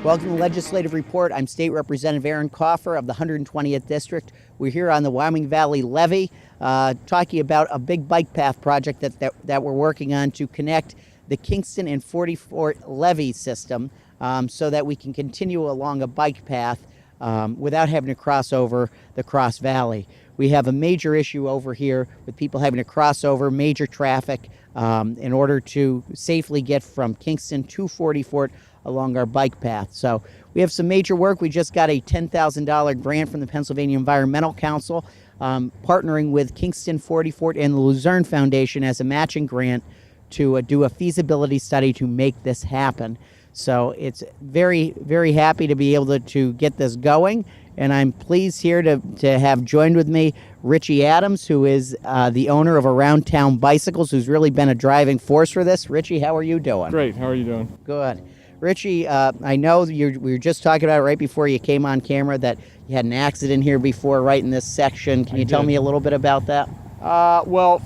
Welcome to the Legislative Report. I'm State Representative Aaron Kaufer of the 120th District. We're here on the Wyoming Valley Levee talking about a big bike path project that we're working on to connect the Kingston and 44th levee system so that we can continue along a bike path without having to cross over the Cross Valley. We have a major issue over here with people having to cross over major traffic in order to safely get from Kingston to 44th along our bike path. So we have some major work. We just got a $10,000 grant from the Pennsylvania Environmental Council, partnering with Kingston 44th and the Luzerne Foundation as a matching grant to do a feasibility study to make this happen. So it's very, very happy to be able to get this going. And I'm pleased here to have joined with me Richie Adams, who is the owner of Around Town Bicycles, who's really been a driving force for this. Richie, how are you doing? Great. How are you doing? Good. Richie, I know we were just talking about it right before you came on camera that you had an accident here before, right in this section. Can you tell me a little bit about that? Well,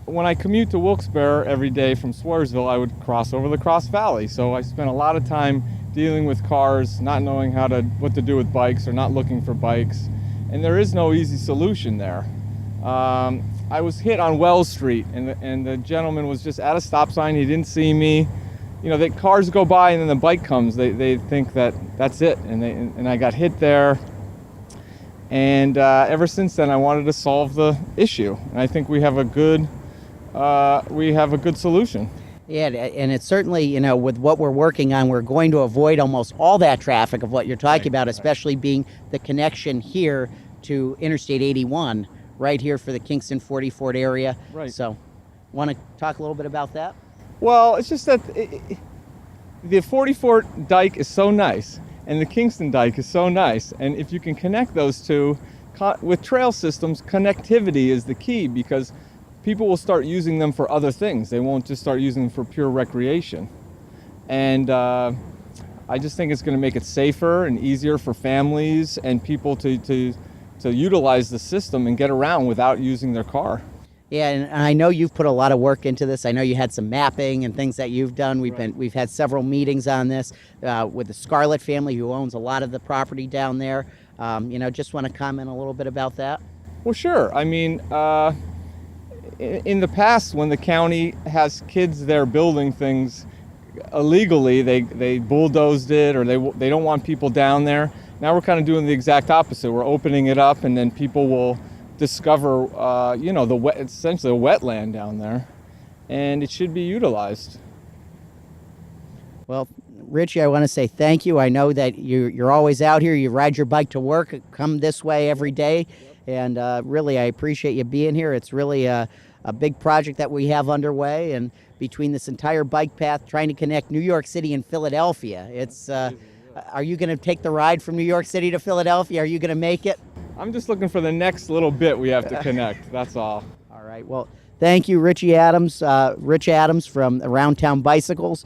when I commute to Wilkes Barre every day from Swarsville, I would cross over the Cross Valley. So I spent a lot of time dealing with cars, not knowing what to do with bikes or not looking for bikes. And there is no easy solution there. I was hit on Wells Street, and the gentleman was just at a stop sign. He didn't see me. You know, the cars go by and then the bike comes. They think that's it, and I got hit there. And ever since then, I wanted to solve the issue, and I think we have a good solution. Yeah, and it's certainly, with what we're working on, we're going to avoid almost all that traffic of what you're talking about, especially being the connection here to Interstate 81, right here for the Kingston 44th area. Right. So, want to talk a little bit about that? Well, it's just that the 44th dike is so nice, and the Kingston dike is so nice, and if you can connect those two with trail systems, connectivity is the key, because people will start using them for other things. They won't just start using them for pure recreation. And I just think it's going to make it safer and easier for families and people to utilize the system and get around without using their car. Yeah, and I know you've put a lot of work into this. I know you had some mapping and things that you've done. We've had several meetings on this with the Scarlett family, who owns a lot of the property down there. Just want to comment a little bit about that. Well, sure. I mean, in the past, when the county has kids there building things illegally, they bulldozed it, or they don't want people down there. Now we're kind of doing the exact opposite. We're opening it up, and then people will discover, essentially a wetland down there, and it should be utilized. Well, Richie, I want to say thank you. I know that you're always out here. You ride your bike to work, come this way every day, and really I appreciate you being here. It's really a big project that we have underway, and between this entire bike path, trying to connect New York City and Philadelphia. It's are you going to take the ride from New York City to Philadelphia? Are you going to make it? I'm just looking for the next little bit we have to connect. That's all. All right. Well, thank you, Richie Adams. Rich Adams from Around Town Bicycles.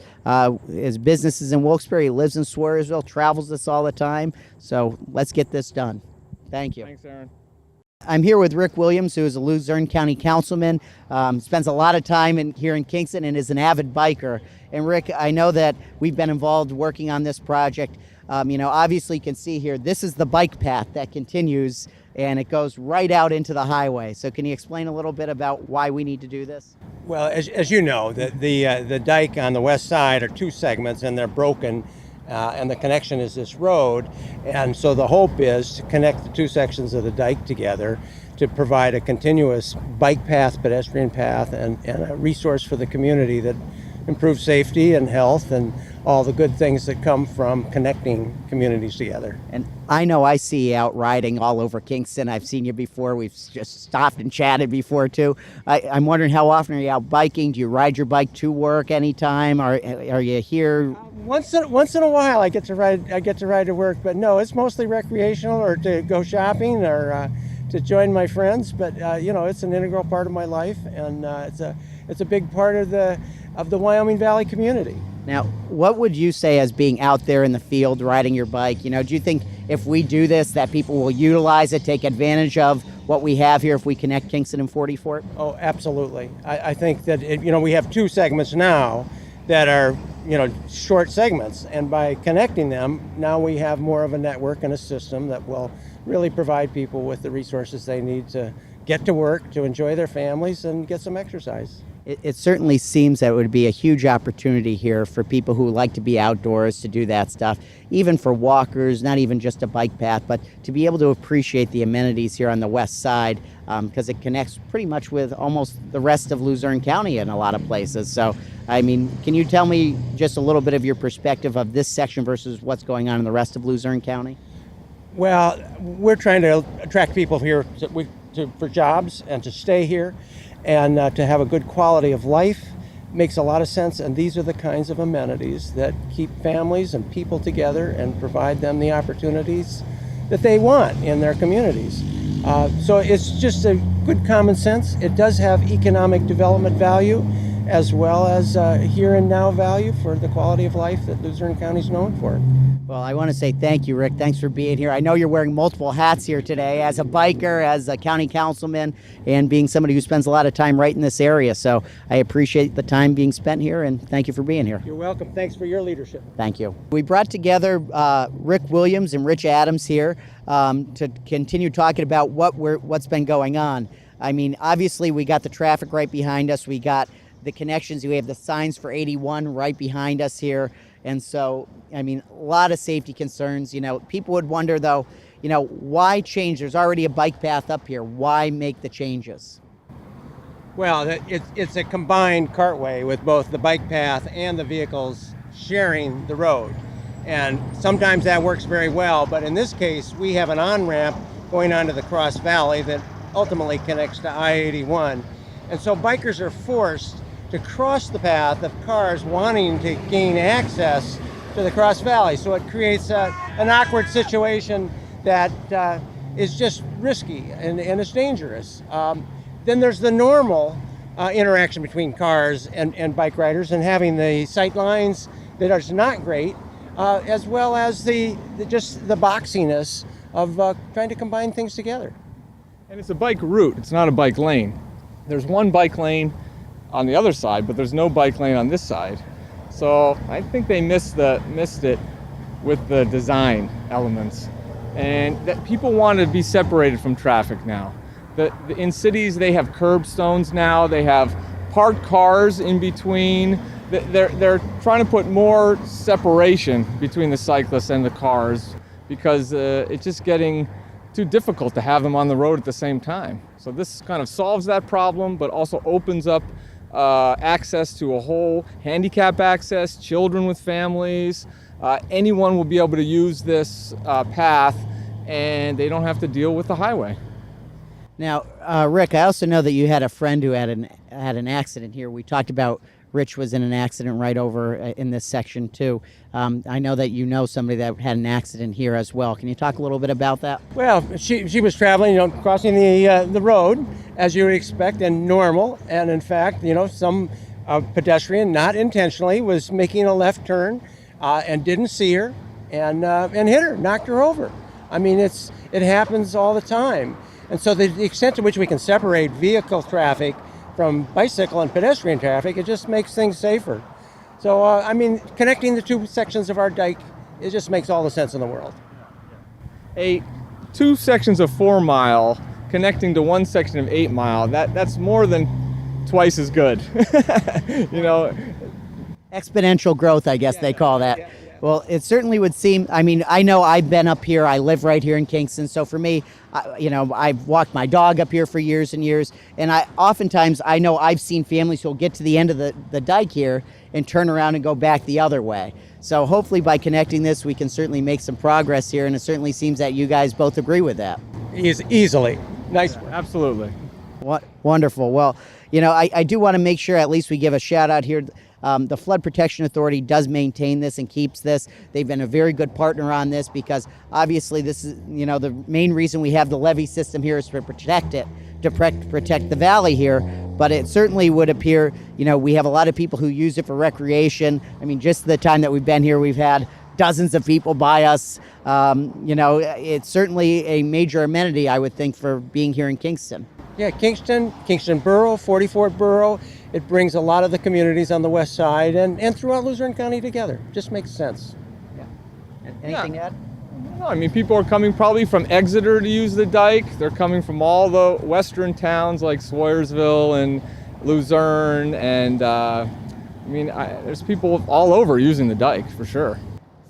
His business is in Wilkes Barre. He lives in Swarsville, travels this all the time. So let's get this done. Thank you. Thanks, Aaron. I'm here with Rick Williams, who is a Luzerne County councilman, spends a lot of time here in Kingston, and is an avid biker. And Rick, I know that we've been involved working on this project. Obviously you can see here, this is the bike path that continues, and it goes right out into the highway. So can you explain a little bit about why we need to do this? Well, as you know, the dike on the west side are two segments, and they're broken. And the connection is this road, and so the hope is to connect the two sections of the dike together to provide a continuous bike path, pedestrian path, and a resource for the community that improves safety and health and all the good things that come from connecting communities together. And I know I see you out riding all over Kingston. I've seen you before. We've just stopped and chatted before too. I'm wondering, how often are you out biking? Do you ride your bike to work anytime? Are you here? Once in a while, I get to ride to work, but no, it's mostly recreational or to go shopping or to join my friends. But it's an integral part of my life, and it's a big part of the Wyoming Valley community. Now, what would you say as being out there in the field riding your bike? Do you think if we do this that people will utilize it, take advantage of what we have here if we connect Kingston and 44th? Oh, absolutely. I think that we have two segments now that are short segments. And by connecting them, now we have more of a network and a system that will really provide people with the resources they need to get to work, to enjoy their families, and get some exercise. It certainly seems that it would be a huge opportunity here for people who like to be outdoors to do that stuff, even for walkers, not even just a bike path, but to be able to appreciate the amenities here on the west side, because it connects pretty much with almost the rest of Luzerne County in a lot of places. So, I mean, can you tell me just a little bit of your perspective of this section versus what's going on in the rest of Luzerne County? Well, we're trying to attract people here for jobs and to stay here. And to have a good quality of life makes a lot of sense, and these are the kinds of amenities that keep families and people together and provide them the opportunities that they want in their communities. So it's just a good common sense. It does have economic development value as well as here and now value for the quality of life that Luzerne County is known for. Well, I want to say thank you, Rick. Thanks for being here. I know you're wearing multiple hats here today as a biker, as a county councilman, and being somebody who spends a lot of time right in this area. So I appreciate the time being spent here, and thank you for being here. You're welcome. Thanks for your leadership. Thank you. We brought together Rick Williams and Rich Adams here to continue talking about what's been going on. I mean, obviously, we got the traffic right behind us. We got the connections. We have the signs for 81 right behind us here. And so, I mean, a lot of safety concerns. People would wonder, though, why change? There's already a bike path up here. Why make the changes? Well, it's a combined cartway with both the bike path and the vehicles sharing the road. And sometimes that works very well, but in this case, we have an on-ramp going onto the Cross Valley that ultimately connects to I-81. And so bikers are forced to cross the path of cars wanting to gain access to the Cross Valley. So it creates an awkward situation that is just risky and it's dangerous. Then there's the normal interaction between cars and bike riders, and having the sight lines that are not great, as well as the boxiness of trying to combine things together. And it's a bike route, it's not a bike lane. There's one bike lane on the other side, but there's no bike lane on this side. So I think they missed it with the design elements. And that people want to be separated from traffic now. In cities, they have curbstones now, they have parked cars in between. They're trying to put more separation between the cyclists and the cars because it's just getting too difficult to have them on the road at the same time. So this kind of solves that problem, but also opens up access to a whole handicap access, children with families. Anyone will be able to use this path, and they don't have to deal with the highway. Now, Rick, I also know that you had a friend who had an accident here. We talked about Rich was in an accident right over in this section too. I know that you know somebody that had an accident here as well. Can you talk a little bit about that? Well, she was traveling, crossing the road as you would expect and normal. And in fact, some pedestrian, not intentionally, was making a left turn and didn't see her and hit her, knocked her over. I mean, it happens all the time. And so the extent to which we can separate vehicle traffic from bicycle and pedestrian traffic, it just makes things safer. So, connecting the two sections of our dike, it just makes all the sense in the world. Two sections of 4 mile connecting to one section of 8 mile, that's more than twice as good. Exponential growth, I guess they call that. Yeah. Well, it certainly would seem, I know I've been up here, I live right here in Kingston, so for me, I've walked my dog up here for years and years, and oftentimes I know I've seen families who'll get to the end of the dike here and turn around and go back the other way. So hopefully by connecting this, we can certainly make some progress here, and it certainly seems that you guys both agree with that. Easily. Nice. Absolutely. Wonderful. Well, I do want to make sure at least we give a shout out here. The Flood Protection Authority does maintain this and keeps this. They've been a very good partner on this because obviously this is, the main reason we have the levee system here is to protect it, to protect the valley here. But it certainly would appear, we have a lot of people who use it for recreation. Just the time that we've been here, we've had dozens of people by us. It's certainly a major amenity, I would think, for being here in Kingston. Yeah, Kingston Borough, 44th Borough. It brings a lot of the communities on the west side and throughout Luzerne County together. Just makes sense. Anything to add? No, I mean, people are coming probably from Exeter to use the dike. They're coming from all the western towns like Swoyersville and Luzerne, and there's people all over using the dike for sure.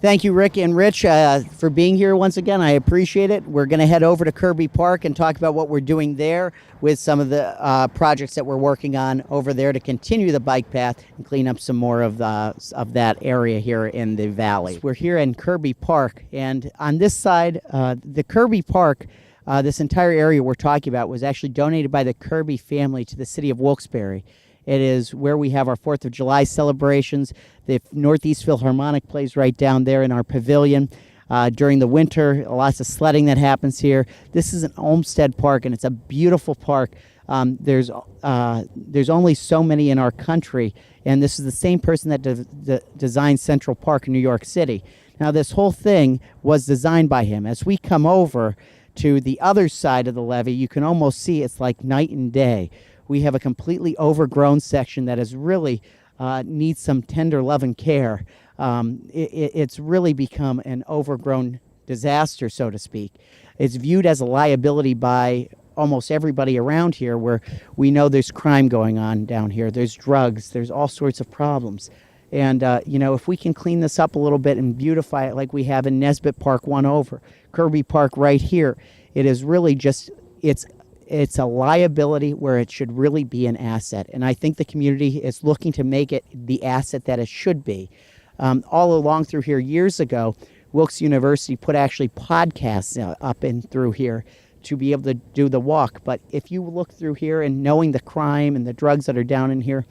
Thank you, Rick and Rich, for being here once again. I appreciate it. We're going to head over to Kirby Park and talk about what we're doing there with some of the projects that we're working on over there to continue the bike path and clean up some more of that area here in the valley. We're here in Kirby Park, and on this side, the Kirby Park, this entire area we're talking about was actually donated by the Kirby family to the city of Wilkes Barre. It is where we have our 4th of July celebrations. The Northeast Philharmonic plays right down there in our pavilion. During the winter, lots of sledding that happens here. This is an Olmsted Park, and it's a beautiful park. There's only so many in our country, and this is the same person that designed Central Park in New York City. Now, this whole thing was designed by him. As we come over to the other side of the levee, you can almost see it's like night and day. We have a completely overgrown section that is really needs some tender love and care. It's really become an overgrown disaster, so to speak. It's viewed as a liability by almost everybody around here, where we know there's crime going on down here. There's drugs. There's all sorts of problems. And, if we can clean this up a little bit and beautify it like we have in Nesbitt Park one over, Kirby Park right here, it is really just, it's a liability where it should really be an asset. And I think the community is looking to make it the asset that it should be. All along through here years ago, Wilkes University put actually podcasts up and through here to be able to do the walk. But if you look through here and knowing the crime and the drugs that are down in here,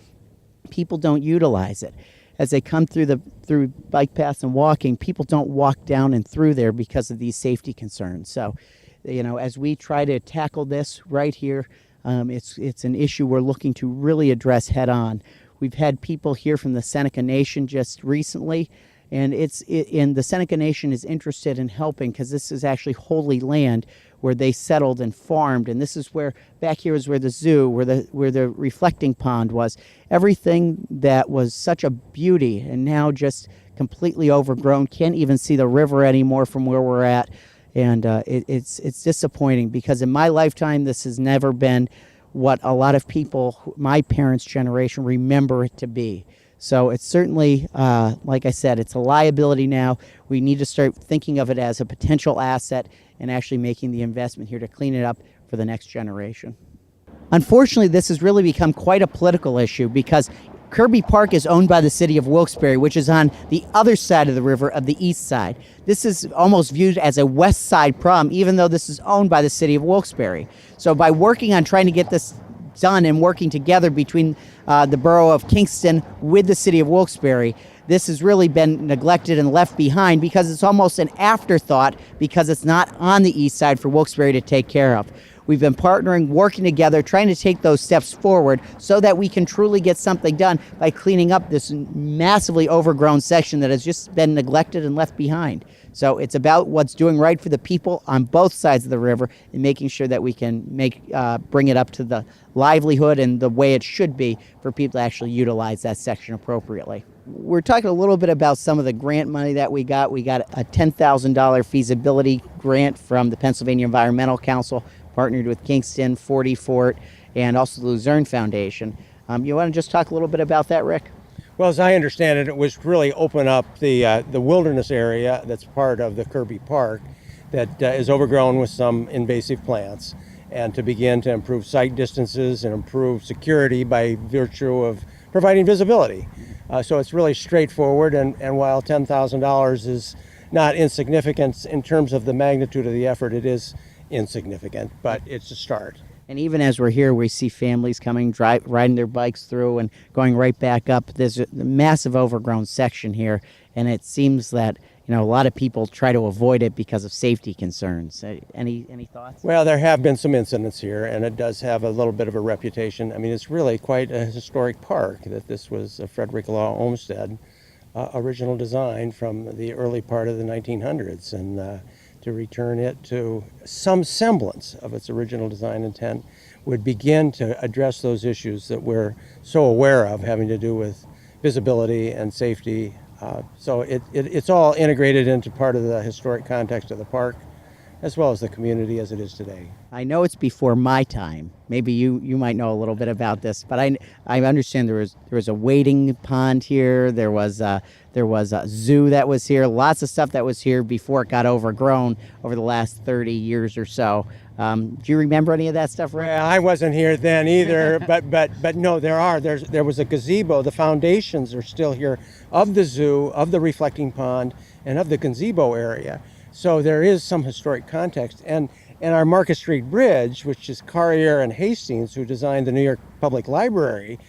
people don't utilize it. As they come through bike paths and walking, people don't walk down and through there because of these safety concerns. So, as we try to tackle this right here, it's an issue we're looking to really address head on. We've had people here from the Seneca Nation just recently, and the Seneca Nation is interested in helping because this is actually holy land where they settled and farmed, and this is where, back here is where the zoo, where the reflecting pond was. Everything that was such a beauty and now just completely overgrown, can't even see the river anymore from where we're at. And it's disappointing because in my lifetime, this has never been what a lot of people, my parents' generation, remember it to be. So it's certainly, like I said, it's a liability now. We need to start thinking of it as a potential asset and actually making the investment here to clean it up for the next generation. Unfortunately, this has really become quite a political issue because Kirby Park is owned by the city of Wilkes Barre, which is on the other side of the river, of the east side. This is almost viewed as a west side problem, even though this is owned by the city of Wilkes Barre. So by working on trying to get this done and working together between the borough of Kingston with the city of Wilkes Barre, this has really been neglected and left behind because it's almost an afterthought because it's not on the east side for Wilkes Barre to take care of. We've been partnering, working together, trying to take those steps forward so that we can truly get something done by cleaning up this massively overgrown section that has just been neglected and left behind. So it's about what's doing right for the people on both sides of the river and making sure that we can bring it up to the livelihood and the way it should be for people to actually utilize that section appropriately. We're talking a little bit about some of the grant money that we got. We got a $10,000 feasibility grant from the Pennsylvania Environmental Council, partnered with Kingston, 40 Fort, and also the Luzerne Foundation. You want to just talk a little bit about that, Rick? Well, as I understand it, it was really open up the wilderness area that's part of the Kirby Park that is overgrown with some invasive plants, and to begin to improve sight distances and improve security by virtue of providing visibility. So it's really straightforward, and while $10,000 is not insignificant in terms of the magnitude of the effort, it is insignificant, but it's a start. And even as we're here, we see families coming, riding their bikes through and going right back up. There's a massive overgrown section here, and it seems that a lot of people try to avoid it because of safety concerns. Any thoughts? Well, there have been some incidents here, and it does have a little bit of a reputation. I mean, it's really quite a historic park. That this was a Frederick Law Olmsted original design from the early part of the 1900s, and to return it to some semblance of its original design intent would begin to address those issues that we're so aware of, having to do with visibility and safety. So it's all integrated into part of the historic context of the park, as well as the community as it is today. I know it's before my time. Maybe you might know a little bit about this, but I understand there was a wading pond here. There was a zoo that was here. Lots of stuff that was here before it got overgrown over the last 30 years or so. Do you remember any of that stuff, Rick? Well, I wasn't here then either, but no, there was a gazebo. The foundations are still here of the zoo, of the reflecting pond, and of the gazebo area. So there is some historic context. And our Market Street Bridge, which is Carrier and Hastings, who designed the New York Public Library,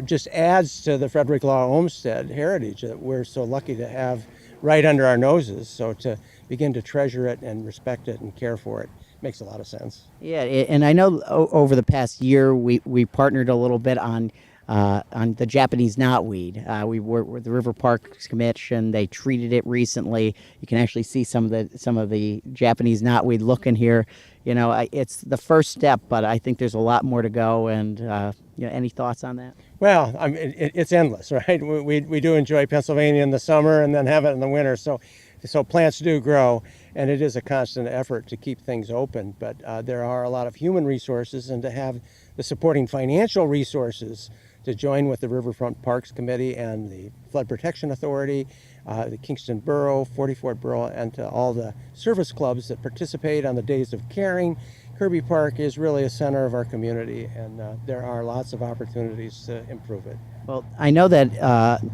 just adds to the Frederick Law Olmsted heritage that we're so lucky to have right under our noses. So to begin to treasure it and respect it and care for it makes a lot of sense. Yeah, and I know over the past year we partnered a little bit on the Japanese knotweed. We worked with the River Parks Commission. They treated it recently. You can actually see some of the Japanese knotweed looking here. It's the first step, but I think there's a lot more to go. And any thoughts on that? Well, it's endless, right? We do enjoy Pennsylvania in the summer and then have it in the winter. So plants do grow, and it is a constant effort to keep things open. But there are a lot of human resources, and to have the supporting financial resources to join with the Riverfront Parks Committee and the Flood Protection Authority, the Kingston Borough, 44th Borough, and to all the service clubs that participate on the Days of Caring. Kirby Park is really a center of our community, and there are lots of opportunities to improve it. Well, I know that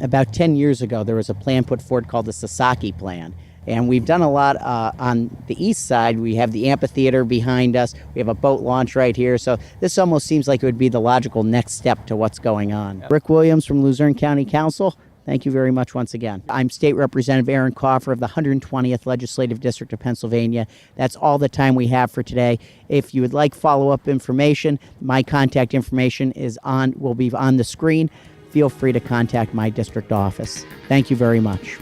about 10 years ago there was a plan put forward called the Sasaki Plan. And we've done a lot on the east side. We have the amphitheater behind us. We have a boat launch right here. So this almost seems like it would be the logical next step to what's going on. Rick Williams from Luzerne County Council, thank you very much once again. I'm State Representative Aaron Kaufer of the 120th Legislative District of Pennsylvania. That's all the time we have for today. If you would like follow-up information, my contact information will be on the screen. Feel free to contact my district office. Thank you very much.